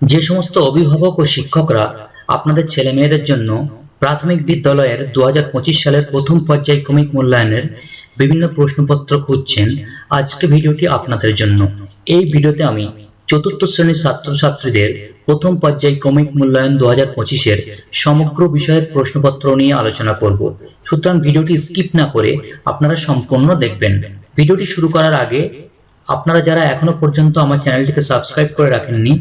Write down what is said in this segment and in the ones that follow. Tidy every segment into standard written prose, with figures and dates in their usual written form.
যে সমস্ত অভিভাবক ও শিক্ষকরা আপনাদের ছেলেমেয়েদের জন্য প্রাথমিক বিদ্যালয়ের 2025 সালের প্রথম পর্যায়ক্রমিক মূল্যায়নের বিভিন্ন প্রশ্নপত্র খুঁজছেন, আজকের ভিডিওটি আপনাদের জন্য। এই ভিডিওতে আমি চতুর্থ শ্রেণীর ছাত্রছাত্রীদের প্রথম পর্যায়ক্রমিক মূল্যায়ন 2025-এর সমগ্র বিষয়ের প্রশ্নপত্র নিয়ে আলোচনা করব। সুতরাং ভিডিওটি স্কিপ না করে আপনারা সম্পূর্ণ দেখবেন। ভিডিওটি শুরু করার আগে আপনারা যারা এখনো পর্যন্ত আমার চ্যানেলটিকে সাবস্ক্রাইব করে রাখেননি,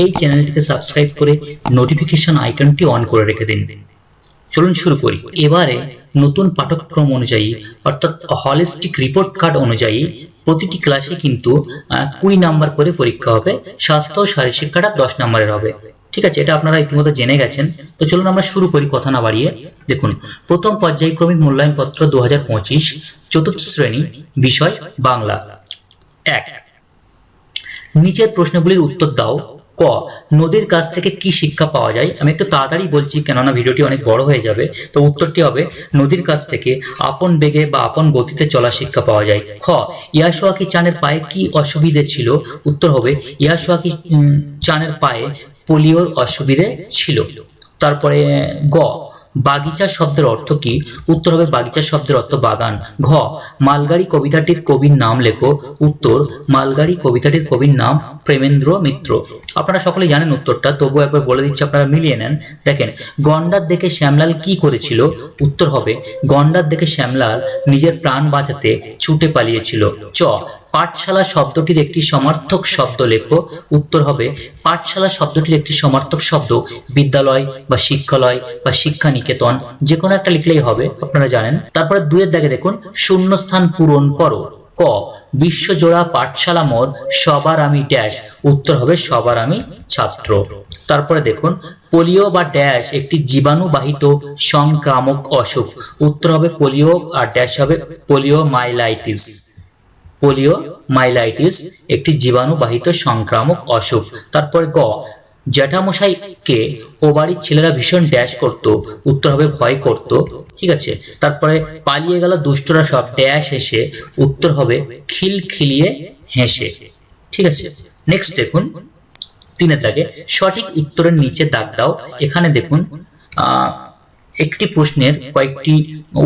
এই চ্যানেলটিকে সাবস্ক্রাইব করে নোটিফিকেশন আইকনটি অন করে রেখে দিন। চলুন শুরু করি। এবারে নতুন পাঠ্যক্রম অনুযায়ী অর্থাৎ হলিস্টিক রিপোর্ট কার্ড অনুযায়ী প্রতিটি ক্লাসে কিন্তু 20 নাম্বার করে পরীক্ষা হবে। স্বাস্থ্য ও শারীরিক শিক্ষাটা 10 নাম্বারের হবে। ঠিক আছে, এটা আপনারা ইতিমধ্যে জেনে গেছেন। তো চলুন আমরা শুরু করি কথা না বাড়িয়ে। দেখুন, প্রথম পর্যায়ক্রমিক মূল্যায়ন পত্র 2025, চতুর্থ শ্রেণী, বিষয় বাংলা। 1, নিচের প্রশ্নগুলির উত্তর দাও। ক, নদীর কাছ থেকে কি শিক্ষা পাওয়া যায়? আমি একটু তাড়াতাড়ি বলছি, কেননা ভিডিওটি অনেক বড় হয়ে যাবে। তো উত্তরটি হবে নদীর কাছ থেকে আপন বেগে বা আপন গতিতে চলা শিক্ষা পাওয়া যায়। খ, ইয়াসুয়াকি চানের পায়ে কি অসুবিধে ছিল? উত্তর হবে ইয়াসুয়াকি চানের পায়ে পোলিওর অসুবিধে ছিল। তারপরে গ, বাগিচা শব্দের অর্থ কি? উত্তর হবে বাগিচা শব্দের অর্থ বাগান। ঘ, মালগাড়ি কবিতাটির কবির নাম লেখো। উত্তর, মালগাড়ি কবিতাটির কবির নাম প্রেমেন্দ্র মিত্র। আপনারা সকলে জানেন উত্তরটা, তবু একবার বলে দিচ্ছি, আপনারা মিলিয়ে নেন। দেখেন, গন্ডার দেখে শ্যামলাল কি করেছিল? উত্তর হবে গন্ডার দেখে শ্যামলাল নিজের প্রাণ বাঁচাতে ছুটে পালিয়েছিল। চ, পাঠশালা শব্দটির একটি সমার্থক শব্দ লেখো। উত্তর হবে পাঠশালা শব্দটির একটি সমার্থক শব্দ বিদ্যালয় বা শিক্ষালয় বা শিক্ষা নিকেতন, যে কোনো একটা লিখলেই হবে, আপনারা জানেন। তারপরে 2 এর দাগে দেখুন, শূন্যস্থান পূরণ করো। ক, বিশ্বজোড়া পাঠশালা মোর সবার আমি ড্যাশ। উত্তর হবে সবার আমি ছাত্র। তারপরে দেখুন, পোলিও বা ড্যাশ একটি জীবাণুবাহিত সংক্রামক অসুখ। উত্তর হবে পোলিও আর ড্যাশ হবে পোলিও মাইলাইটিস। পোলিও মাইলাইটিস একটি জীবাণুবাহিত সংক্রামক অসুখ। তারপরে গ, জ্যাঠামশাইকে ও বাড়ির ছেলেরা ভীষণ ড্যাশ করত। উত্তর হবে ভয় করত। ঠিক আছে, তারপরে পালিয়ে গেল দুষ্টরা সব ড্যাশ হেসে। উত্তর হবে খিলখিলিয়ে হেসে। ঠিক আছে, নেক্সট দেখুন 3 এর দাগে, সঠিক উত্তরের নিচে দাগ দাও। এখানে দেখুন একটি প্রশ্নের কয়েকটি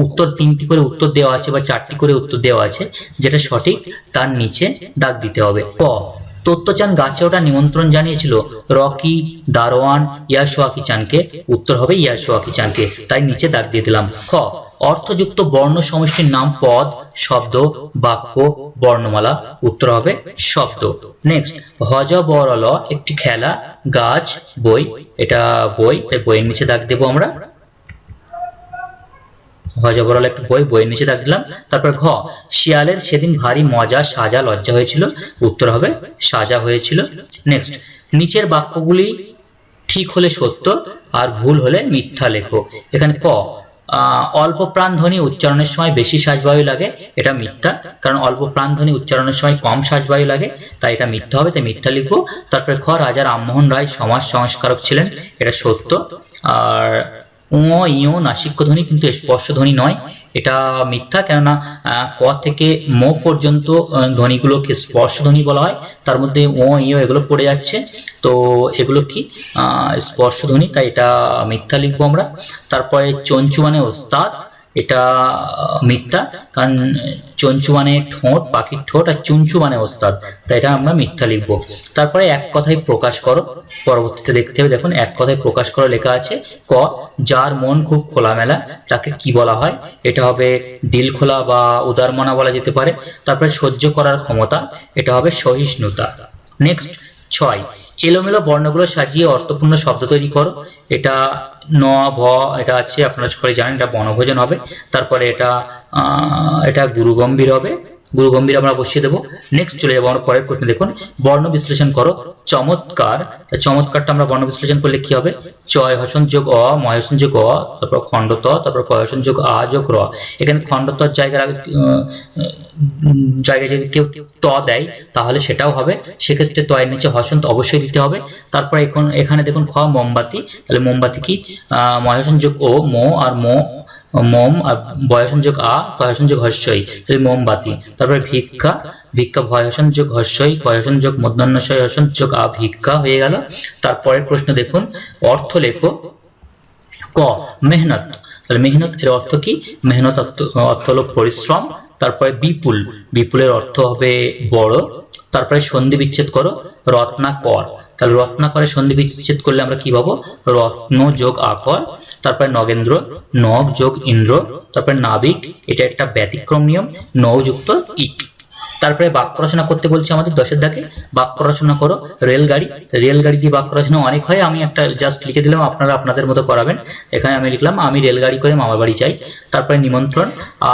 উত্তর, 3টি করে উত্তর দেওয়া আছে বা 4টি করে উত্তর দেওয়া আছে। যেটা সঠিক তার নিচে দাগ দিতে হবে। ক, তত্ত্বচান গাছে ওঠা নিমন্ত্রণ জানিয়েছিল রকি, দারোয়ান, ইয়াসুয়াকি চানকে। উত্তর হবে ইয়াসুয়াকি চানকে, তাই নিচে দাগ দিয়ে দিলাম। খ, অর্থযুক্ত বর্ণ সমষ্টির নাম পদ, শব্দ, বাক্য, বর্ণমালা। উত্তর হবে শব্দ। নেক্সট, হযবরল একটি খেলা, গাছ, বই। এটা বই, তাই বইয়ের নিচে দাগ দেবো আমরা। হযবরল একটা বই, বইয়ের নিচে দাগ দিলাম। তারপর ঘ, শিয়ালের সেদিন ভারী মজা, সাজা, লজ্জা হয়েছিল। উত্তর হবে সাজা হয়েছিল। নেক্সট, নিচের বাক্যগুলি ঠিক হলে সত্য আর ভুল হলে মিথ্যা লেখো। এখানে ক, অল্প প্রাণ ধ্বনি উচ্চারণের সময় বেশি শ্বাসবায়ু লাগে। এটা মিথ্যা, কারণ অল্প প্রাণ ধ্বনি উচ্চারণের সময় কম শ্বাসবায়ু লাগে, তাই এটা মিথ্যা হবে, তাই মিথ্যা লিখবো। তারপরে খ, রাজা রামমোহন রায় সমাজ সংস্কারক ছিলেন। এটা সত্য। আর ইও নাসিক্য ধ্বনি কিন্তু স্পর্শ ধ্বনি নয়, এটা মিথ্যা, কেননা ক থেকে ম পর্যন্ত ধ্বনিগুলোকে স্পর্শ ধ্বনি বলা হয়, তার মধ্যে ইও এগুলো পড়ে যাচ্ছে, তো এগুলো কি স্পর্শ ধ্বনি, তাই এটা মিথ্যা লিখবো আমরা। তারপরে চঞ্চু মানে ওস্তাদ, এটা মিথ্যা, কারণ চঞ্চু মানে ঠোঁট, পাখির ঠোঁট, আর চুঞ্চু মানে ওস্তাদ, তাই এটা আমরা মিথ্যা লিখবো। তারপরে এক কথায় প্রকাশ করো, পরবর্তীতে দেখতে হবে। দেখুন, এক কথায় প্রকাশ করো লেখা আছে। ক, যার মন খুব খোলামেলা তাকে কি বলা হয়? এটা হবে দিল খোলা বা উদারমনা বলা যেতে পারে। তারপরে সহ্য করার ক্ষমতা, এটা হবে সহিষ্ণুতা। নেক্সট 6, এলোমেলো বর্ণগুলো সাজিয়ে অর্থপূর্ণ শব্দ তৈরি করো। এটা ন, ভ, এটা আছে, আপনারা সকলে জানেন, এটা বনভোজন হবে। তারপরে এটা গুরুগম্ভীর হবে, গুরুগম্ভীর আমরা বসিয়ে দেবো। নেক্সট চলে যাবো আমরা পরের প্রশ্ন। দেখুন, বর্ণ বিশ্লেষণ করো। চমৎকার, চমৎকারটা আমরা বর্ণ বিশ্লেষণ করলে কি হবে? চয় হসন যোগ অ, ময় হসন যোগ অ, তারপর খণ্ডত, তারপর কয় হসন যোগ আ যোগ র। এখানে খণ্ডতর জায়গায় যদি কেউ ত দেয় তাহলে সেটাও হবে, সেক্ষেত্রে তয়ের নিচে হসন্ত অবশ্যই দিতে হবে। তারপর এখানে দেখুন খ, মোমবাতি, তাহলে মোমবাতি কি ময় হসন যোগ ও, মো আর মোম আর বয়সন যোগ আ, তয়সন যোগ হস্যই, তাহলে মোমবাতি। তারপরে ভিক্ষা, ভিক্ষা ভয়হসন যোগ হর্ষই ভয়হসন যোগ মধ্যাহ্নশয় হসন যোগ ভিক্ষা হয়ে গেল। তারপরের প্রশ্ন দেখুন, অর্থ লেখো। ক মেহনত, তাহলে মেহনত এর অর্থ কি? মেহনত অর্থ হলো পরিশ্রম। তারপরে বিপুল, বিপুলের অর্থ হবে বড়। তারপরে সন্ধি বিচ্ছেদ করো, রত্নাকর, তাহলে রত্নাকরের সন্ধি বিচ্ছেদ করলে আমরা কি পাবো? রত্ন যোগ আকর। তারপরে নগেন্দ্র, নগ যোগ ইন্দ্র। তারপরে নাবিক, এটা একটা ব্যতিক্রম নিয়ম, নৌ যুক্ত ইক। তারপরে বাক্য রচনা করতে বলছে আমাদের 10-এর দাগে, বাক্য রচনা করো। রেলগাড়ি, রেলগাড়ি দিয়ে বাক্য রচনা অনেক হয়, আমি একটা জাস্ট লিখে দিলাম, আপনারা আপনাদের মতো করাবেন। এখানে আমি লিখলাম আমি রেলগাড়ি করে মামার বাড়ি যাই। তারপরে নিমন্ত্রণ,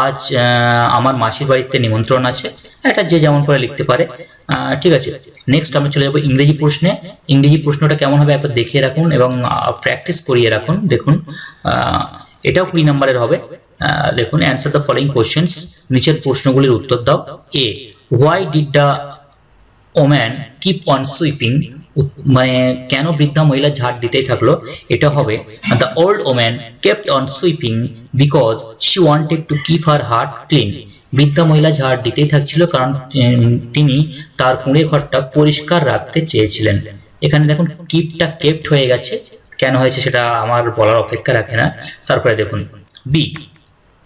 আজ আমার মাসির বাড়িতে নিমন্ত্রণ আছে, এটা যে যেমন করে লিখতে পারে। ঠিক আছে, নেক্সট আমরা চলে যাবো ইংরেজি প্রশ্নে। ইংরেজি প্রশ্নটা কেমন হবে একবার দেখিয়ে রাখুন এবং প্র্যাকটিস করিয়ে রাখুন। দেখুন এটাও 20 নম্বরের হবে। দেখুন, অ্যান্সার দ্য ফলোইং কোশ্চেন্স, নিচের প্রশ্নগুলির উত্তর দাও। A why did the woman keep on sweeping, মানে কেন বৃদ্ধা মহিলা ঝাড় দিতেই থাকলো? এটা হবে the old woman kept on sweeping because she wanted to keep her heart clean. বৃদ্ধা মহিলা ঝাড় দিতেই থাকছিল কারণ তিনি তার কুঁড়ে ঘরটা পরিষ্কার রাখতে চেয়েছিলেন। এখানে দেখুন কিপটা কেপ্ট হয়ে গেছে, কেন হয়েছে সেটা আমার বলার অপেক্ষা রাখে না। তারপরে দেখুন বি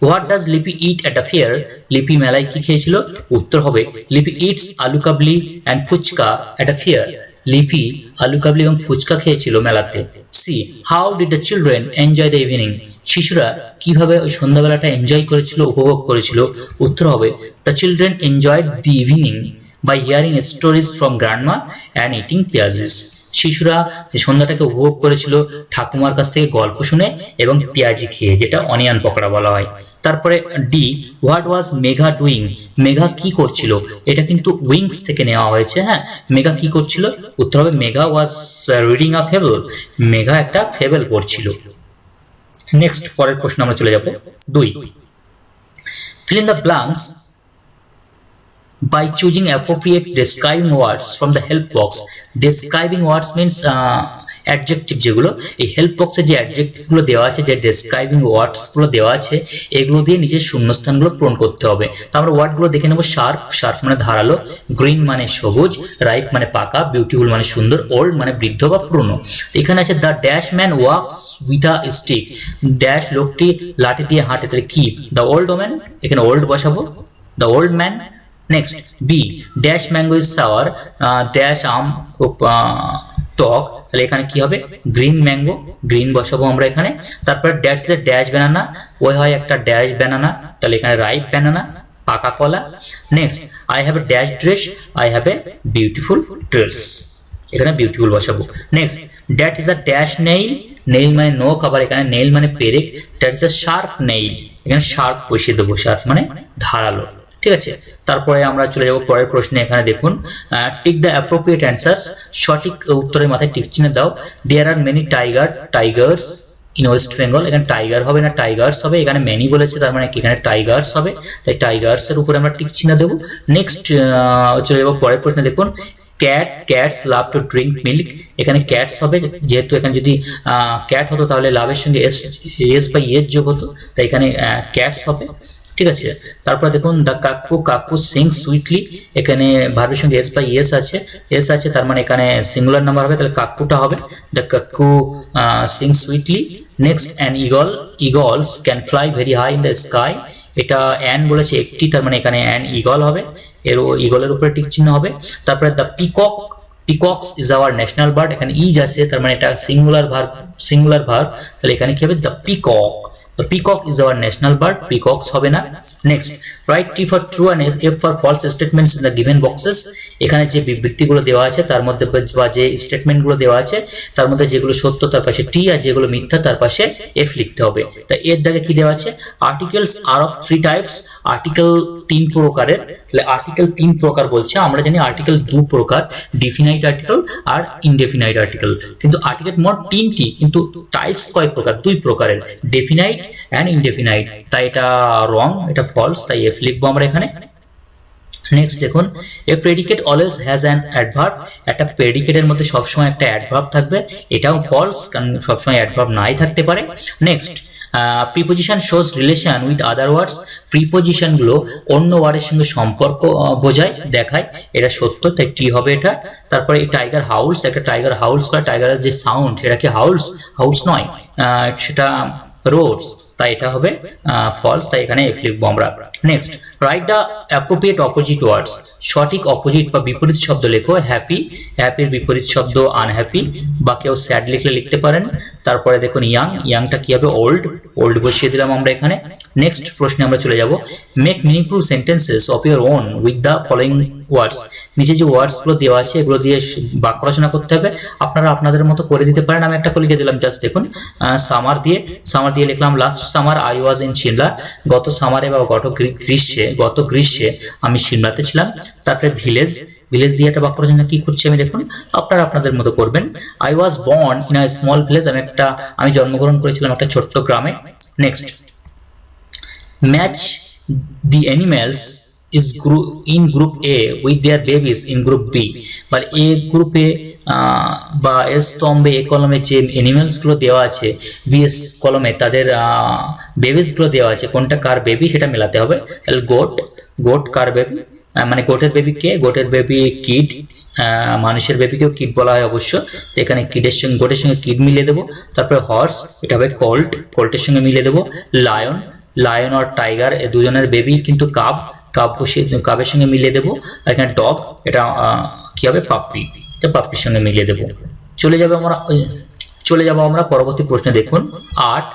হোয়াট ডাজ লিপি ইট অ্যাট আ ফেয়ার, লিপি মেলায় কি খেয়েছিল? উত্তর হবে লিপি it's aloo kabli and fuchka at a fair, Lipi আলু কাবলি এবং ফুচকা খেয়েছিল মেলাতে। See how did the children enjoy the evening, শিশুরা কিভাবে ওই সন্ধ্যাবেলাটা এনজয় করেছিল, উপভোগ করেছিল? উত্তর হবে the children enjoyed the evening by hearing stories from grandma and eating পেঁয়াজিস। শিশুরা সন্ধ্যাটাকে উপভোগ করেছিল ঠাকুমার কাছ থেকে গল্প শুনে এবং পেঁয়াজি খেয়ে, যেটা অনিয়ন পকোড়া বলা হয়। তারপরে D what was Megha doing, Megha কি করছিল? এটা কিন্তু উইংস থেকে নেওয়া হয়েছে। হ্যাঁ, মেঘা কি করছিল? উত্তর হবে Megha was reading a fable, Megha একটা ফেবল পড়ছিল। নেক্সট পরের প্রশ্ন আমরা চলে যাব 2, fill in the blanks by choosing appropriate describing words from the help box. Describing words means adjective, যেগুলো এই হেল্প বক্সে যে অ্যাডজেক্টিভ গুলো দেওয়া আছে, যে ডেসক্রাইবিং ওয়ার্ডস গুলো দেওয়া আছে, এগুলো দিয়ে নিজের শূন্যস্থানগুলো পূরণ করতে হবে। তো আমরা ওয়ার্ড গুলো দেখে নেবো। শার্প, শার্প মানে ধারালো। গ্রিন মানে সবুজ। রাইপ মানে পাকা। বিউটিফুল মানে সুন্দর। ওল্ড মানে বৃদ্ধ বা পুরনো। এখানে আছে the dash man walks with a stick, dash লোকটি লাঠি দিয়ে হাঁটে, তাহলে কি? দ্য ওল্ড ওম্যান, এখানে ওল্ড বসাবো, the old man. Next B dash mango is sour, dash আম টক, তাহলে এখানে কি হবে? গ্রিন ম্যাঙ্গো, গ্রিন বসাবো আমরা এখানে। তারপর ড্যাশ এর ড্যাশ ব্যানানা, ওই হয় একটা ড্যাশ ব্যানানা, তাহলে এখানে রাইপ ব্যানানা, পাকা কলা। Next I have a dash dress, I have a beautiful dress, এখানে বিউটিফুল বসাবো। Next that is a dash nail, nail মানে নখ, আবার এখানে নেইল মানে পেরেক। That is a sharp nail, এখানে শার্প বসিয়ে দেবো, শার্প মানে ধারালো। ঠিক আছে, তারপরে আমরা চলে যাব পরের প্রশ্নে। এখানে দেখুন টিক দ্য অ্যাপ্রোপ্রিয়েট অ্যান্সার্স, সঠিক উত্তরের মাথায় টিক চিহ্ন দাও। There are many tigers in West Bengal, এখানে টাইগার হবে না টাইগার্স হবে, এখানে মেনি বলেছে তার মানে এখানে টাইগার্স হবে, তাই টাইগার্স এর উপরে আমরা টিক চিহ্ন দেবো। নেক্সট চলে যাব পরের প্রশ্নে। দেখুন cats love to drink milk, এখানে ক্যাটস হবে, যেহেতু এখানে যদি ক্যাট হতো তাহলে লাভের সঙ্গে এস বা ইয়েস যোগ হতো, তাই এখানে ক্যাটস হবে। ঠিক আছে, তারপর দেখুন দ্য কাকু সিং সুইটলি, এখানে ভার্বের সঙ্গে এস বা ইয়েস আছে, তার মানে এখানে সিঙ্গুলার নাম্বার হবে, তাহলে কাকুটা হবে the kaku sing sweetly. Next an eagles can fly very high in the sky, এটা অ্যান বলেছে একটি, তার মানে এখানে অ্যান ইগল হবে, এর ইগলের উপরে টিক চিহ্ন হবে। তারপরে the পিকক্স is our national bird, এখানে ইজ আছে, তার মানে এটা সিঙ্গুলার ভার্ব, তাহলে এখানে কি হবে? The peacock, the peacock is our national bird, peacocks হবে না। Next write T for true and F for false statements in the given boxes, এখানে যে বিবৃতিগুলো দেওয়া আছে তার মধ্যে বা যে স্টেটমেন্টগুলো দেওয়া আছে তার মধ্যে যেগুলো সত্য তার পাশে T আর যেগুলো মিথ্যা তার পাশে F লিখতে হবে। তাই এর দাগে কি দেওয়া আছে? Articles are of 3 types, article 3 প্রকারের। তাহলে আর্টিকেল 3 প্রকার বলছে, আমরা জানি আর্টিকেল 2 প্রকার, ডিফিনাইট আর্টিকেল আর ইনডেফিনাইট আর্টিকেল, কিন্তু আর্টিকেল মোট 3টি, কিন্তু টাইপস কয় প্রকার? 2 প্রকারের, ডেফিনাইট এন্ড ইনডেফিনাইট, তাই এটা রং, এটা ফলস, তাই এফ লিখবো আমরা এখানে। নেক্সট দেখুন a predicate always has an adverb, একটা প্রেডিকেটের মধ্যে সবসময় একটা অ্যাডভার্ব থাকবে, এটাও ফলস, কারণ সবসময় অ্যাডভার্ব নাই থাকতে পারে। Next preposition shows relation with other words, প্রিপোজিশনগুলো অন্য ওয়ার্ডের সঙ্গে সম্পর্ক বোঝায়, দেখায়, এটা সত্য, তাই টি হবে এটা। তারপরে টাইগার হাউলস, একটা টাইগার হাউলস করে, টাইগারের যে সাউন্ড সেটা কি হাউলস? হাউলস নয়, সেটা রোডস, তাই এটা হবে ফলস, তাই এখানে এফ লিখবো আমরা। Next, write the appropriate opposite words, সঠিক অপোজিট বা বিপরীত শব্দ লেখো। হ্যাপি, হ্যাপির বিপরীত শব্দ আনহ্যাপি, বা কেউ স্যাড লিখলে লিখতে পারেন। তারপরে দেখুন ইয়াং, ইয়াংটা কি হবে? ওল্ড, ওল্ড বসিয়ে দিলাম আমরা এখানে। নেক্সট প্রশ্নে আমরা চলে যাব, make meaningful sentences of your own with the following ওয়ার্ডস, নিচে যে ওয়ার্ডসগুলো দেওয়া আছে এগুলো দিয়ে বাক্য রচনা করতে হবে। আপনারা আপনাদের মতো করে দিতে পারেন, আমি একটা করে লিখে দিলাম জাস্ট দেখুন। সামার দিয়ে লিখলাম last summer I was in Shimla, গত সামারে বা গত গ্রীষ্মে আমি শিমলাতে ছিলাম। তারপরে ভিলেজ, ভিলেজ দিয়ে একটা বাক্য রচনা কি করছি আমি দেখুন, আপনারা আপনাদের মতো করবেন। I was born in a small village, আমি জন্মগ্রহণ করেছিলাম একটা ছোট্ট গ্রামে। Next, match the animals is in group A with their babies in group B, বা এ গ্রুপে বা এস স্তম্ভে এ কলমে যে অ্যানিমেলস গুলো দেওয়া আছে, বি এস কলমে তাদের বেবিস গুলো দেওয়া আছে, কোনটা কার বেবি সেটা মেলাতে হবে। তাহলে গোট, গোট কার বেবি? মানে গোটের বেবি কে? গোটের বেবি কিড, মানুষের বেবিকেও কিড বলা হয় অবশ্য, তো এখানে কিডের সঙ্গে গোটের সঙ্গে কিড মিলিয়ে দেবো। তারপরে হর্স, এটা হবে কোল্ট, কোল্টের সঙ্গে মিলিয়ে দেবো। লায়ন, লায়ন আর টাইগার এ দুজনের বেবি কিন্তু কাব, কাব বসিয়ে কাবের সঙ্গে মিলিয়ে দেবো। আর এখানে ডগ, এটা কি হবে? পাপ্পি, তো পাপ্পির সঙ্গে মিলিয়ে দেবো। চলে যাব আমরা পরবর্তী প্রশ্নে। দেখুন 8,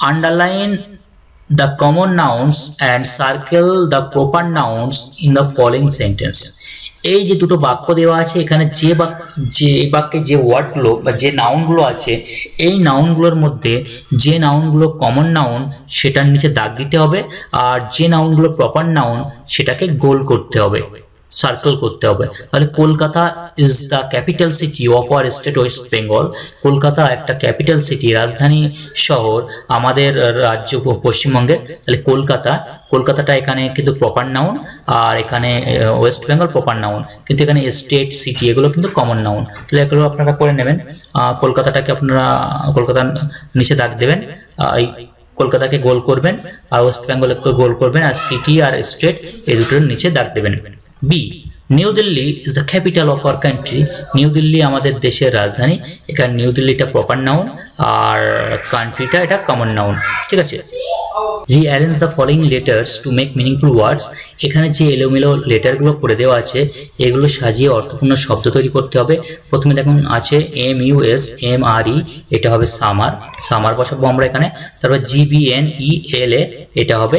underline the common nouns and circle the proper nouns in the following sentence, এই যে দুটো বাক্য দেওয়া আছে এখানে, যে বাক্যে যে ওয়ার্ডগুলো বা যে নাউনগুলো আছে, এই নাউনগুলোর মধ্যে যে নাউনগুলো কমন নাউন সেটার নিচে দাগ দিতে হবে, আর যে নাউনগুলো প্রপার নাউন সেটাকে গোল করতে হবে, সার্কেল করতে হবে। তাহলে Kolkata is the capital city of our state West Bengal, Kolkata একটা ক্যাপিটাল সিটি, রাজধানী শহর আমাদের রাজ্য পশ্চিমবঙ্গের। তাহলে কলকাতাটা এখানে কিন্তু প্রপার নাউন, আর এখানে ওয়েস্ট বেঙ্গল প্রপার নাউন, কিন্তু এখানে স্টেট সিটি এগুলো কিন্তু কমন নাউন। তাহলে এগুলো আপনারা করে নেবেন। কলকাতাটাকে আপনারা কলকাতার নিচে দাগ দেবেন, এই কলকাতাকে গোল করবেন, আর ওয়েস্ট বেঙ্গলকে গোল করবেন, আর সিটি আর স্টেট এই দুটোর নিচে দাগ দেবেন। B, New Delhi is the capital of our country, New Delhi আমাদের দেশের রাজধানী, এখানে নিউ দিল্লিটা প্রপার নাউন, আর কান্ট্রিটা এটা কমন নাউন, ঠিক আছে। Rearrange the following letters to make meaningful words, এখানে যে এলোমেলো লেটারগুলো করে দেওয়া আছে এগুলো সাজিয়ে অর্থপূর্ণ শব্দ তৈরি করতে হবে। প্রথমে দেখুন আছে MUSMRE, এটা হবে সামার, সামার বসাবো আমরা এখানে। তারপর GBNELA, এটা হবে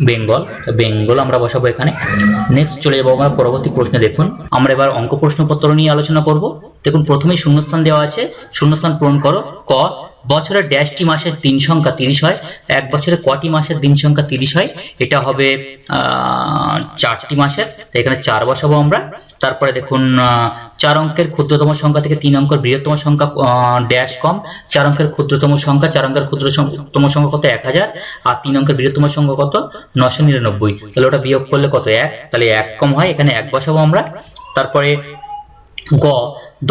বেঙ্গল, বেঙ্গল আমরা বসাবো এখানে। নেক্সট চলে যাবো আমরা পরবর্তী প্রশ্নে। দেখুন আমরা এবার অঙ্ক প্রশ্নপত্র নিয়ে আলোচনা করব। দেখুন প্রথমেই শূন্যস্থান দেওয়া আছে, শূন্যস্থান পূরণ করো। ক, বছরের ড্যাশটি মাসের দিন সংখ্যা 30 হয়, এক বছরে কটি মাসের দিন সংখ্যা 30 হয়? এটা হবে 4টি মাসের, তাই এখানে 4 বসাবো আমরা। তারপরে দেখুন 4 অঙ্কের ক্ষুদ্রতম সংখ্যা থেকে 3 অঙ্কের বৃহত্তম সংখ্যা ড্যাশ কম, 4 অঙ্কের ক্ষুদ্রতম সংখ্যা, 4 অঙ্কের ক্ষুদ্রতম সংখ্যা কত? 1000, আর 3 অঙ্কের বৃহত্তম সংখ্যা কত? 999, তাহলে ওটা বিয়োগ করলে কত? 1, তাহলে 1 কম হয়, এখানে 1 বসাবো আমরা। তারপরে গ,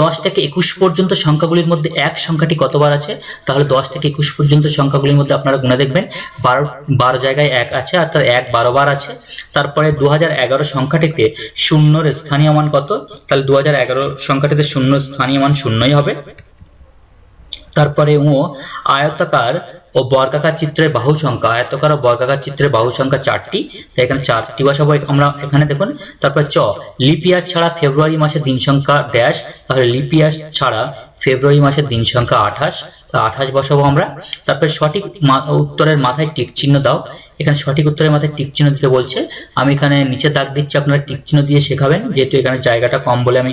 10 থেকে 21 পর্যন্ত সংখ্যাগুলির মধ্যে 1 সংখ্যাটি কতবার আছে? তাহলে 10 থেকে 21 পর্যন্ত সংখ্যাগুলির মধ্যে আপনারা গুণে দেখবেন 12 জায়গায় 1 আছে, আর তার 1 12 বার আছে। তারপরে 2011 সংখ্যাটিতে শূন্যর স্থানীয় মান কত? তাহলে 2011 সংখ্যাটিতে শূন্য স্থানীয় মান শূন্যই হবে। তারপরে আয়তাকার ও বর্গাকার চিত্রের বাহু সংখ্যা, আয়তাকার ও বর্গাকার চিত্রের বাহু সংখ্যা 4টি, তাই এখানে 4টি বসাবো আমরা এখানে দেখুন। তারপর চ, লিপিয়ার ছাড়া ফেব্রুয়ারি মাসের দিন সংখ্যা ড্যাশ, তাহলে লিপিয়ার ছাড়া ফেব্রুয়ারি মাসের দিন সংখ্যা 28, তা 28 বসাবো আমরা। তারপরে সঠিক উত্তরের মাথায় টিক চিহ্ন দাও, এখানে সঠিক উত্তরের মাথায় টিক চিহ্ন দিতে বলছে, আমি এখানে নিচে দাগ দিচ্ছি, আপনারা টিক চিহ্ন দিয়ে শেখাবেন, যেহেতু এখানে জায়গাটা কম বলে আমি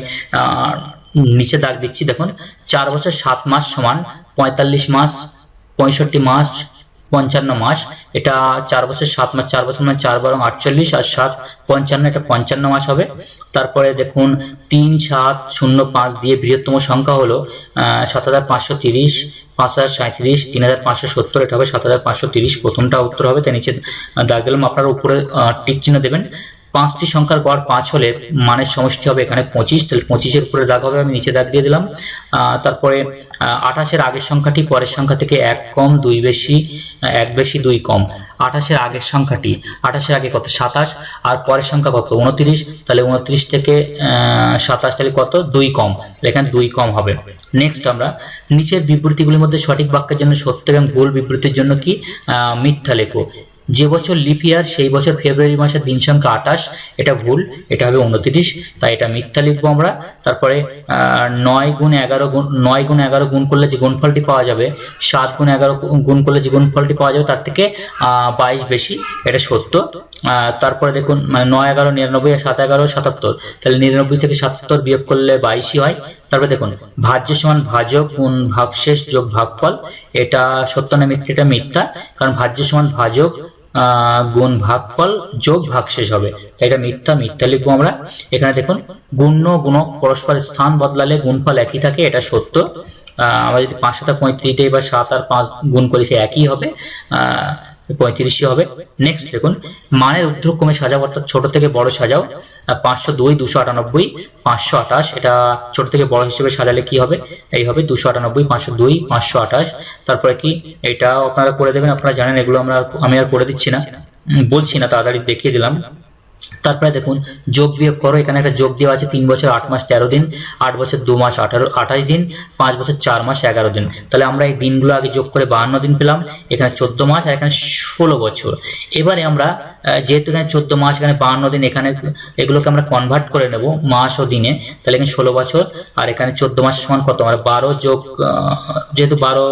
নিচে দাগ দিচ্ছি। দেখুন 4 বছর 7 মাস সমান 45 মাস, 65 মাস, 55 মাস, এটা 4 বছর 7 মাস, 4 বছর মানে 4 × 48, আর 7 55, এটা 55 মাস হবে। তারপরে দেখুন 3705 দিয়ে বৃহত্তম সংখ্যা হলো 7530, 5037, 3570, এটা হবে 7530, প্রথমটা উত্তর হবে, তাই নিচে দাগ দিলাম, আপনারা উপরে টিক চিহ্ন দেবেন। 5টি সংখ্যার গড় 5 হলে মানের সমষ্টি হবে এখানে 25, তাহলে 25-এর উপরে দাগ হবে, আমি নিচে দাগ দিয়ে দিলাম। তারপরে 28-এর আগের সংখ্যাটি পরের সংখ্যা থেকে 1 কম 2 বেশি 1 বেশি 2 কম। 28-এর আগের সংখ্যাটি, 28-এর আগে কত 27 আর পরের সংখ্যা কত 29, তাহলে 29 থেকে 27 তাহলে কত 2 কম, এখানে 2 কম হবে। নেক্সট আমরা নিচের বিবৃতিগুলির মধ্যে সঠিক বাক্যের জন্য সত্য এবং ভুল বিবৃতির জন্য কি মিথ্যা লেখো। যে বছর লিপ ইয়ার সেই বছর ফেব্রুয়ারি মাসের দিন সংখ্যা 28, এটা ভুল, এটা হবে 29, তাই এটা মিথ্যা লিখবো আমরা। তারপরে 9 গুণ 11 গুণ করলে যে গুণফলটি পাওয়া যাবে, 7 গুণ 11 গুণ করলে যে গুণফলটি পাওয়া যাবে তার থেকে 22 বেশি, এটা সত্য। তারপরে দেখুন মানে 9 11 99 আর 7 11 77, তাহলে 99 থেকে 77 বিয়োগ করলে 22ই হয়। তারপরে দেখুন ভাজ্য সমান ভাজক গুণ ভাগশেষ যোগ ভাগফল, এটা সত্য না মিথ্যা, এটা মিথ্যা, কারণ ভাজ্য সমান ভাজক গুণ ভাগফল যোগ ভাগশেষ হবে, এটা মিথ্যা লিখবো আমরা। এখানে দেখুন গুণ্য গুণক পরস্পরের স্থান বদলালে গুণফল একই থাকে, এটা সত্য। আমরা যদি 5 7 35 দেই বা 7 আর 5 গুণ করি সে একই হবে, 35 হবে। নেক্সট দেখুন মানের ঊর্ধ্বক্রমে সাজাও, অর্থাৎ ছোট থেকে বড় সাজাও। 502 298 528, এটা ছোট থেকে বড় হিসেবে সাজালে কি হবে, এই হবে 298 502 528। তারপরে কি এটাও আপনারা করে দেবেন, আপনারা জানেন এগুলো আমি আর করে দিচ্ছি না, বলছি না, তাড়াতাড়ি দেখিয়ে দিলাম। তারপরে দেখুন যোগ বিয়োগ করো, এখানে একটা যোগ দেওয়া আছে 3 বছর 8 মাস 13 দিন, 8 বছর 2 মাস 28 দিন, 5 বছর 4 মাস 11 দিন। তাহলে আমরা এই দিনগুলো আগে যোগ করে 52 দিন পেলাম, এখানে 14 মাস আর এখানে 16 বছর। এবারে আমরা যেহেতু এখানে 14 মাস এখানে 52 দিন, এখানে এগুলোকে আমরা কনভার্ট করে নেব মাস ও দিনে, তাহলে এখানে 16 বছর আর এখানে 14 মাস সমান কত, আমরা 12 যোগ, যেহেতু 12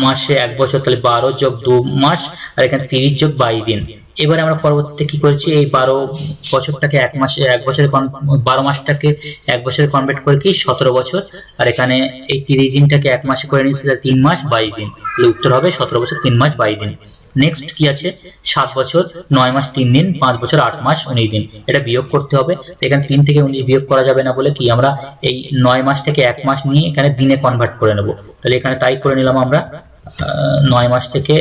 মাসে 1 বছর তাহলে 12 যোগ 2 মাস আর এখানে 30 যোগ 22 দিন। এবারে আমরা পরবর্তীতে কি করেছি, এই 12 বছরটাকে 1 বছরে 12 মাসটাকে 1 বছরে কনভার্ট করে কি 17 বছর, আর এখানে এই 30 দিনটাকে 1 মাসে করে নিয়েছি 3 মাস 22 দিন, তাহলে উত্তর হবে 17 বছর 3 মাস 22 দিন। নেক্সট কি আছে 7 বছর 9 মাস 3 দিন, 5 বছর 8 মাস 19 দিন, এটা বিয়োগ করতে হবে। এখানে 3 থেকে 19 বিয়োগ করা যাবে না বলে কি আমরা এই 9 মাস থেকে 1 মাস নিয়ে এখানে দিনে কনভার্ট করে নেব, তাহলে এখানে তাই করে নিলাম আমরা। 9 মাস থেকে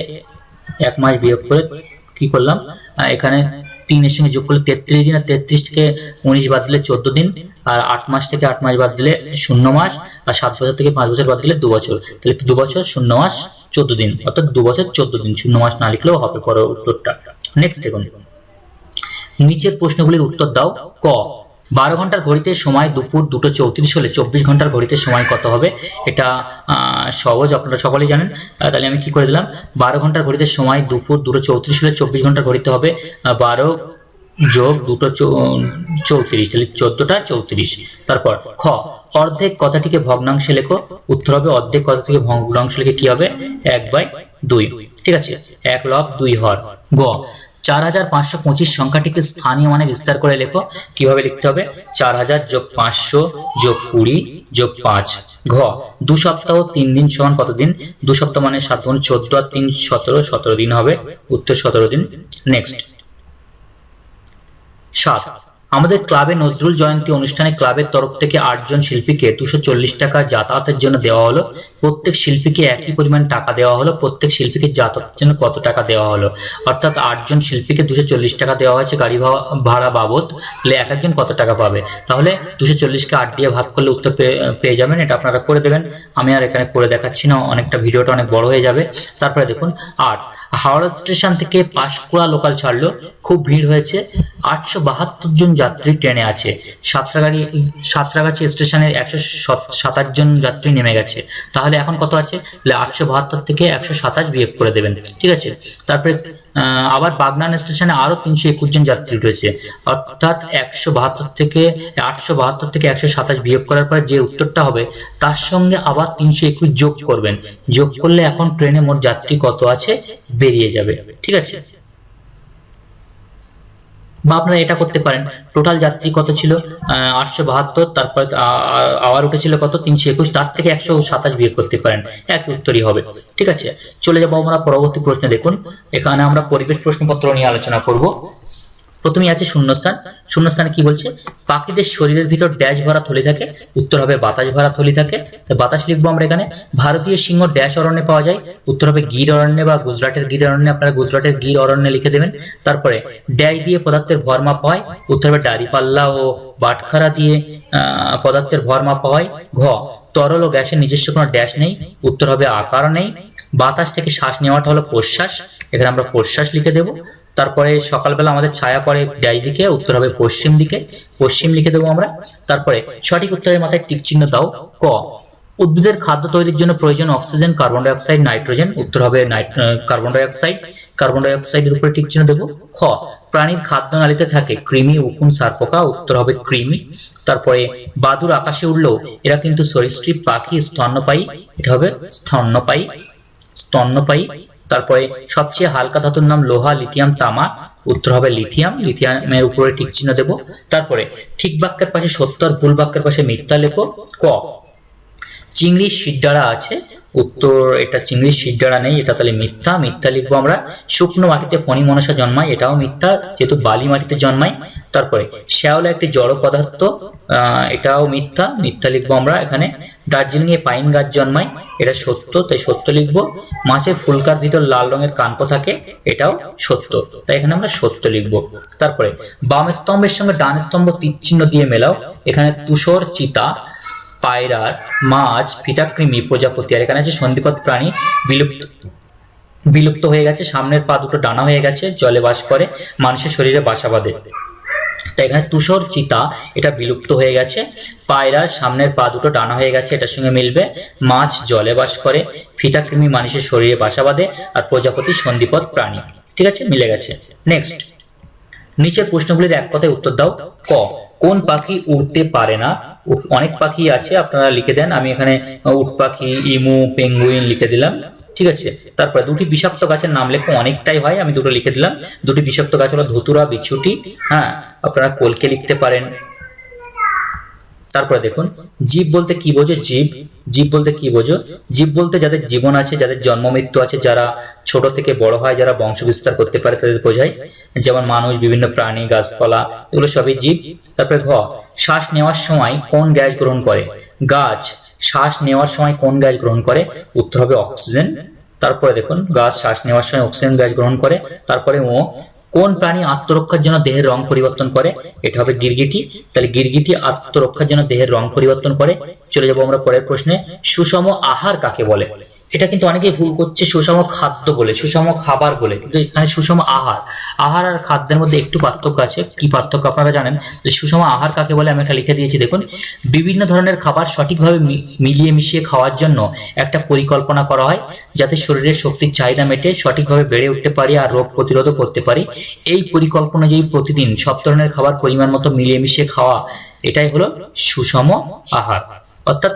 1 মাস বিয়োগ করে কি করলাম, এখানে 3 এর সঙ্গে যোগ করলে 33 দিন, আর 33 থেকে 19 বাদ দিলে 14 দিন, আর 8 মাস থেকে 8 মাস বাদ দিলে 0 মাস, আর 7 বছর থেকে 5 বছর বাদ দিলে 2 বছর, তাহলে 2 বছর 0 মাস 14 দিন, অর্থাৎ 2 বছর 14 দিন, 0 মাস না লিখলেও হবে পরের উত্তরটা। নেক্সট দেখুন নিচের প্রশ্নগুলির উত্তর দাও। ক 12 ঘন্টার ঘড়িতে সময় দুপুর 2:34 হলে 24 ঘন্টার ঘড়িতে সময় কত হবে, এটা সহজ, আপনারা সকলেই জানেন। তাহলে আমি কি করে দিলাম, 12 ঘন্টার ঘড়িতে সময় দুপুর 2:34 হলে 24 ঘন্টার ঘড়িতে হবে 12 যোগ 2:34, তাহলে 14টা 34। তারপর খ অর্ধেক কথাটিকে ভগ্নাংশে লেখো, উত্তর হবে অর্ধেক কথাটিকে ভগ্নাংশে লিখে কি হবে 1/2, ঠিক আছে, 1 লব 2 হর। গ 4525 সংখ্যাটিকে স্থানীয় মানে বিস্তার করে লেখো, কিভাবে লিখতে হবে 4000 যোগ 500 যোগ 20 যোগ 5। ঘ 2 সপ্তাহ 3 দিন সমান কত দিন, 2 সপ্তাহ মানে 7 গুণ 14 আর 3 17 দিন হবে, উত্তর 17 দিন। নেক্সট 7 আমাদের ক্লাবে নজরুল জয়ন্তী অনুষ্ঠানে ক্লাবের তরফ থেকে 8 জন শিল্পীকে 240 টাকা যাতায়াতের জন্য দেওয়া হলো, প্রত্যেক শিল্পীকে একই পরিমাণ টাকা দেওয়া হলো, প্রত্যেক শিল্পীকে যাতায়াতের জন্য কত টাকা দেওয়া হলো, অর্থাৎ 8 জন শিল্পীকে 240 টাকা দেওয়া হয়েছে গাড়ি ভাড়া বাবদ, তাহলে এক একজন কত টাকা পাবে, তাহলে 240কে 8 দিয়ে ভাগ করলে উত্তর পেয়ে যাবেন, এটা আপনারা করে দেবেন, আমি আর এখানে করে দেখাচ্ছি না, অনেকটা ভিডিওটা অনেক বড় হয়ে যাবে। তারপরে দেখুন 8 হাওড়া স্টেশন থেকে পাঁশকুড়া লোকাল ছাড়লো, খুব ভিড় হয়েছে, 872 জন যাত্রী ট্রেনে আছে, সাঁতরাগাছি স্টেশনে 127 জন যাত্রী নেমে গেছে, তাহলে এখন কত আছে, তাহলে 872 থেকে 127 বিয়োগ করে দেবেন, ঠিক আছে। তারপরে আবার বাগনান স্টেশনে আরো 321 জন যাত্রী রয়েছে, অর্থাৎ 872 থেকে 127 বিয়োগ করার পর যে উত্তরটা হবে তার সঙ্গে আবার 321 যোগ করবেন, যোগ করলে এখন ট্রেনে মোট যাত্রী কত আছে বেরিয়ে যাবে, ঠিক আছে। বা আপনারা এটা করতে পারেন, টোটাল যাত্রী কত ছিল 872, তারপর আবার উঠেছিল কত 321, তার থেকে 127 বিয়োগ করতে পারেন, একই উত্তরই হবে, ঠিক আছে। চলে যাবো আমরা পরবর্তী প্রশ্নে। দেখুন এখানে আমরা পরিবেশ প্রশ্নপত্র নিয়ে আলোচনা করব। প্রথমেই আছে শূন্যস্থান। শূন্যস্থানে কি বলছে? পাখিদের শরীরের ভিতর ড্যাশ ভরা থলি থাকে, উত্তর হবে বাতাস ভরা থলি থাকে। তো বাতাস লিখবো আমরা এখানে। ভারতীয় সিংহ ড্যাশ অরণ্যে পাওয়া যায়, উত্তর হবে গির অরণ্যে বা গুজরাটের গির অরণ্যে। আপনারা গুজরাটের গির অরণ্যে লিখে দেবেন। তারপরে ড্যাশ দিয়ে পদার্থের ভর মাপা হয়, উত্তর হবে দাঁড়িপাল্লা ও বাটখারা দিয়ে পদার্থের ভর মাপা হয়। ঘ, তরল ও গ্যাসের নিজস্ব কোনো ড্যাশ নেই, উত্তর হবে আকার নেই। বাতাস থেকে শ্বাস নেওয়াটা হলো প্রশ্বাস, এখানে আমরা প্রশ্বাস লিখে দেবো। তারপরে সকালবেলা আমাদের ছায়া পড়ে ডাই দিকে, উত্তর হবে পশ্চিম দিকে, পশ্চিম লিখে দেবো আমরা। তারপরে সঠিক উত্তরের মাথায় টিক চিহ্ন দাও। ক, উদ্ভিদের খাদ্য তৈরির জন্য প্রয়োজন oxygen, carbon die oxide, nitrogen, উত্তর হবে carbon die oxide. Carbon die অক্সাইডের উপরে টিক চিহ্ন দেবো। খ, প্রাণীর খাদ্য নালীতে থাকে কৃমি, উকুন, সারপোকা, উত্তর হবে কৃমি। তারপরে বাদুড় আকাশে উড়লেও এরা কিন্তু সরীসৃপ পাখি, স্তন্যপায়ী, এটা হবে স্তন্যপায়ী, স্তন্যপায়ী। তারপরে সবচেয়ে হালকা ধাতুর নাম লোহা, লিথিয়াম, তামা, উত্তর হবে লিথিয়াম, লিথিয়ামের উপরে টিক চিহ্ন দেবো। তারপরে ঠিক বাক্যের পাশে সত্য আর ভুল বাক্যের পাশে মিথ্যা লেখো। ক, চিংড়ির শিরদাঁড়া আছে, উত্তর এটা চিংড়ির শিরদাঁড়া নেই, এটা তাহলে মিথ্যা, মিথ্যা লিখবো আমরা। শুকনো মাটিতে ফণি মনসা জন্মায়, এটাও মিথ্যা যেহেতু বালি মাটিতে জন্মায়। তারপরে শ্যাওলা একটি জড় পদার্থ, এটাও মিথ্যা, মিথ্যা লিখবো আমরা এখানে। দার্জিলিং এ পাইন গাছ জন্মায়, এটা সত্য, তাই সত্য লিখবো। মাছের ফুলকার ভিতর লাল রঙের কানকো থাকে, এটাও সত্য, তাই এখানে আমরা সত্য লিখবো। তারপরে বাম স্তম্ভের সঙ্গে ডান স্তম্ভ তীর চিহ্ন দিয়ে মেলাও। এখানে তুষর, চিতা, পায়রার, মাছ, ফিতাকৃমি, প্রজাপতি, আর এখানে আছে সন্ধিপাত প্রাণী, বিলুপ্ত হয়ে গেছে। সামনের পা দুটো ডানা হয়ে গেছে, জলে বাস করে, মানুষের শরীরে বাসা বাঁধে। তাই এখানে তুষর, চিতা এটা বিলুপ্ত হয়ে গেছে। পায়রার সামনের পা দুটো ডানা হয়ে গেছে, এটার সঙ্গে মিলবে। মাছ জলে বাস করে, ফিতাকৃমি মানুষের শরীরে বাসা বাঁধে, আর প্রজাপতি সন্ধিপদ প্রাণী। ঠিক আছে, মিলে গেছে। নেক্সট, নিচের প্রশ্নগুলির এক কথায় উত্তর দাও। ক, কোন পাখি উড়তে পারে না? অনেক পাখি আছে, আপনারা লিখে দেন। আমি এখানে উট পাখি, ইমু, পেঙ্গুইন লিখে দিলাম। ঠিক আছে, তারপরে দুটি বিষাক্ত গাছের নাম লেখো, অনেকটাই হয়, আমি দুটো লিখে দিলাম। দুটি বিষাক্ত গাছ হলো ধুতুরা, বিচ্ছুটি। হ্যাঁ, আপনারা কলকে লিখতে পারেন। তারপরে দেখুন, জীব বলতে কি বোঝো? জীব, জীব বলতে কি বোঝো? জীব বলতে যাদের জীবন আছে, যাদের জন্ম মৃত্যু আছে, যারা ছোট থেকে বড় হয়, যারা বংশ বিস্তার করতে পারে, তাদের বোঝায়। যেমন মানুষ, বিভিন্ন প্রাণী, গাছপালা, এগুলো সবই জীব। তারপরে ঘ, শ্বাস নেওয়ার সময় কোন গ্যাস গ্রহণ করে? গাছ শ্বাস নেওয়ার সময় কোন গ্যাস গ্রহণ করে? উত্তর হবে অক্সিজেন। তারপরে দেখুন, গাছ শ্বাস নেওয়ার সময় অক্সিজেন গ্যাস গ্রহণ করে। তারপরে ও, কোন প্রাণী আত্মরক্ষার জন্য দেহের রং পরিবর্তন করে? এটা হবে গিরগিটি। তাহলে গিরগিটি আত্মরক্ষার জন্য দেহের রং পরিবর্তন করে। চলে যাবো আমরা পরের প্রশ্নে। সুষম আহার কাকে বলে? এটা কিন্তু অনেকেই ভুল করছে, সুষম খাদ্য বলে, সুষম খাবার বলে, কিন্তু এখানে সুষম আহার। আহার আর খাদ্যের মধ্যে একটু পার্থক্য আছে। কি পার্থক্য আপনারা জানেন? সুষম আহার কাকে বলে আমি একটা লিখে দিয়েছি, দেখুন। বিভিন্ন ধরনের খাবার সঠিকভাবে মিলিয়ে মিশিয়ে খাওয়ার জন্য একটা পরিকল্পনা করা হয়, যাতে শরীরের শক্তির চাহিদা মেটে, সঠিকভাবে বেড়ে উঠতে পারি আর রোগ প্রতিরোধও করতে পারি। এই পরিকল্পনা অনুযায়ী প্রতিদিন সব ধরনের খাবার পরিমাণ মতো মিলিয়ে মিশিয়ে খাওয়া, এটাই হলো সুষম আহার। অর্থাৎ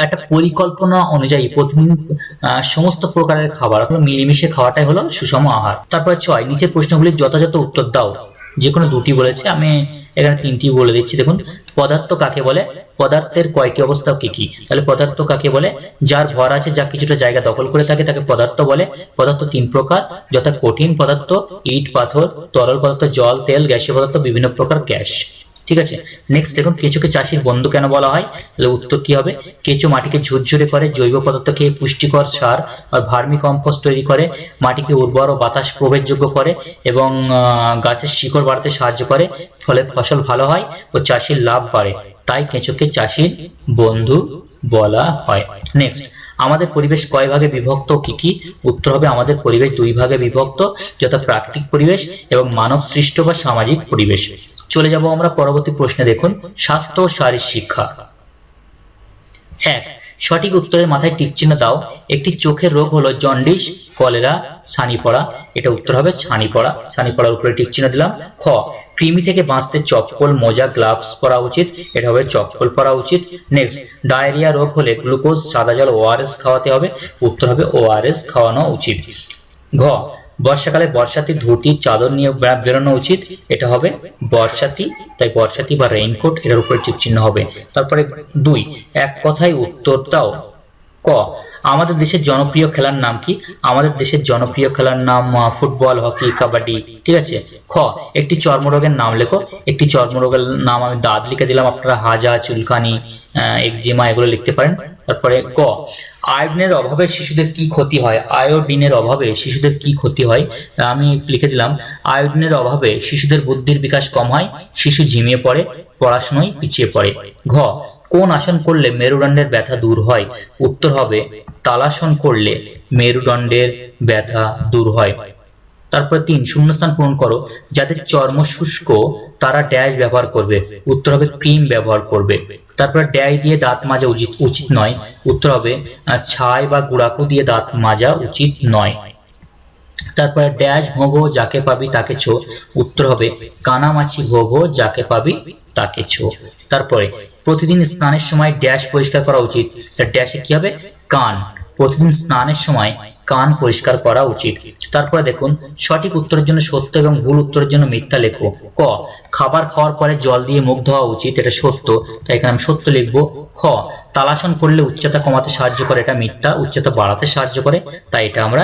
একটা পরিকল্পনা অনুযায়ী প্রতিদিন সমস্ত প্রকারের খাবার মিলেমিশে খাওয়াটাই হলো সুষম আহার। তারপরে 6, নিচের প্রশ্নগুলির যথাযথ উত্তর দাও। যে কোনো দুটি বলেছে, আমি এখানে 3টি বলে দিচ্ছি। দেখুন, পদার্থ কাকে বলে? পদার্থের কয়টি অবস্থা কি কি? তাহলে পদার্থ কাকে বলে? যার ভর আছে, যা কিছুটা জায়গা দখল করে থাকে, তাকে পদার্থ বলে। পদার্থ 3 প্রকার, যথা কঠিন পদার্থ, ইট পাথর, তরল পদার্থ জল, তেল, গ্যাসীয় পদার্থ, বিভিন্ন প্রকার গ্যাস। ঠিক আছে, নেক্সট দেখুন, কেঁচোকে চাষির বন্ধু কেন বলা হয়? তাহলে উত্তর কি হবে? কেঁচো মাটিকে ঝুরঝুরে করে, জৈব পদার্থ খেয়ে পুষ্টিকর সার আর ভার্মি কম্পোস্ট তৈরি করে, মাটিকে উর্বর ও বাতাস প্রবেশযোগ্য করে, এবং গাছের শিকড় বাড়াতে সাহায্য করে। ফলে ফসল ভালো হয় ও চাষির লাভ বাড়ে, তাই কেঁচোকে চাষির বন্ধু বলা হয়। নেক্সট, আমাদের পরিবেশ কয় ভাগে বিভক্ত, কি কি? উত্তর হবে আমাদের পরিবেশ 2 ভাগে বিভক্ত, যথা প্রাকৃতিক পরিবেশ এবং মানব সৃষ্ট বা সামাজিক পরিবেশ। চলে যাব আমরা পরবর্তী প্রশ্নে। দেখুন, স্বাস্থ্য ও শারীরিক শিক্ষা। 1, সঠিক উত্তরের মাথায় টিক চিহ্ন দাও। একটি চোখের রোগ হলো জন্ডিস, কলেরা, ছানি পড়া, এটা উত্তর হবে ছানি পড়া। ছানি পড়ার উপরে টিক চিহ্ন দিলাম। খ, কৃমি থেকে বাঁচতে চপ্পল, মোজা, গ্লাভস পরা উচিত, এটা হবে চপ্পল পরা উচিত। নেক্সট, ডায়রিয়া রোগ হলে গ্লুকোজ, সাদা জল, ওআরএস খাওয়াতে হবে, উত্তর হবে ওআরএস খাওয়ানো উচিত। ঘ, বর্ষাকালে বর্ষাতি, ধুতি, চাদর নিয়ে বেরোনো উচিত, এটা হবে বর্ষাতি, তাই বর্ষাতি বা রেইনকোট, এটার উপরে টিক চিহ্ন হবে। তারপরে 2, এক কথায় উত্তর দাও। ক, আমাদের দেশের জনপ্রিয় খেলার নাম কি? আমাদের দেশের জনপ্রিয় খেলার নাম ফুটবল, হকি, কাবাডি। ঠিক আছে। খ, একটি চর্মরোগের নাম লেখো। একটি চর্মরোগের নাম আমি দাঁত লিখে দিলাম, আপনারা হাজা, চুলকানি, একজিমা এগুলো লিখতে পারেন। তারপরে ক, আয়োডিনের অভাবে শিশুদের কি ক্ষতি হয়? আয়োডিনের অভাবে শিশুদের কি ক্ষতি হয়? আমি লিখে দিলাম, আয়োডিনের অভাবে শিশুদের বুদ্ধির বিকাশ কম হয়, শিশু ঝিমিয়ে পড়ে, পড়াশোনায় পিছিয়ে পড়ে। ঘ, কোন আসন করলে মেরুদণ্ডের ব্যথা দূর হয়? উত্তর হবে, তালাসন করলে মেরুদণ্ডের ব্যথা দূর হয়। তারপর 3, শূন্যস্থান পূরণ করো। যাদের চর্ম শুষ্ক তারা ড্যাশ ব্যবহার করবে। উত্তর হবে ক্রিম ব্যবহার করবে। তারপর ড্যাশ দিয়ে দাঁত মাজা উচিত নয়। উত্তর হবে ছাই বা গুড়াকু দিয়ে দাঁত মাজা উচিত নয়। তারপরে ড্যাশ ভোগো যাকে পাবি তাকে ছো। উত্তর হবে কানামাছি ভোগো যাকে পাবি তাকে ছো। তারপরে প্রতিদিন স্নানের সময় ড্যাশ পরিষ্কার করা উচিত। ড্যাশে কি হবে? কান। প্রতিদিন স্নানের সময় কান পরিষ্কার করা উচিত। তারপরে দেখুন, সঠিক উত্তরের জন্য সত্য এবং ভুল উত্তরের জন্য মিথ্যা লেখো। ক, খাবার খাওয়ার পরে জল দিয়ে মুখ ধোয়া উচিত, এটা সত্য, তাই এখানে আমি সত্য লিখবো। খ, তালাসন করলে উচ্চতা কমাতে সাহায্য করে, এটা মিথ্যা, উচ্চতা বাড়াতে সাহায্য করে, তাই এটা আমরা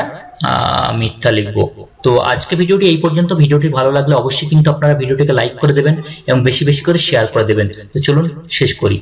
মিথ্যা লিখবো। তো আজকে ভিডিওটি এই পর্যন্ত। ভিডিওটি ভালো লাগলে অবশ্যই কিন্তু আপনারা ভিডিওটিকে লাইক করে দেবেন এবং বেশি বেশি করে শেয়ার করে দেবেন। তো চলুন শেষ করি।